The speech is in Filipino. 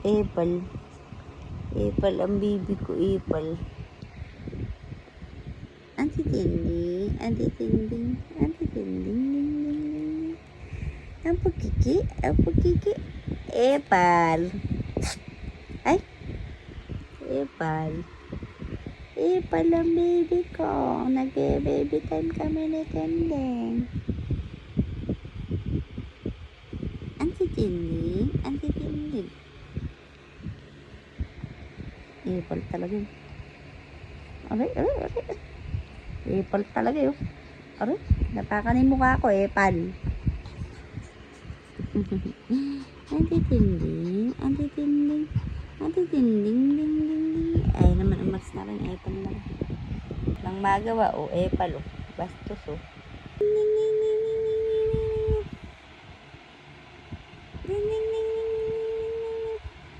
Epal. Epal ang baby ko, epal. Antitinding, antitinding, antitinding, ding, ding, ding. Ang pagkiki. Epal. Ay, epal. Epal ang baby ko. Nag-baby time kami ni Tendeng. Antitinding, antitinding. Epal talaga yun. Aray. Epal talaga yun. Aray, napakan yung mukha ko, epal. Antitinding, antitinding, antitinding, ding, ding, ding. Ay naman, umalis na rin, epal na rin. Nang magawa, epal, bastos, Ding, ding,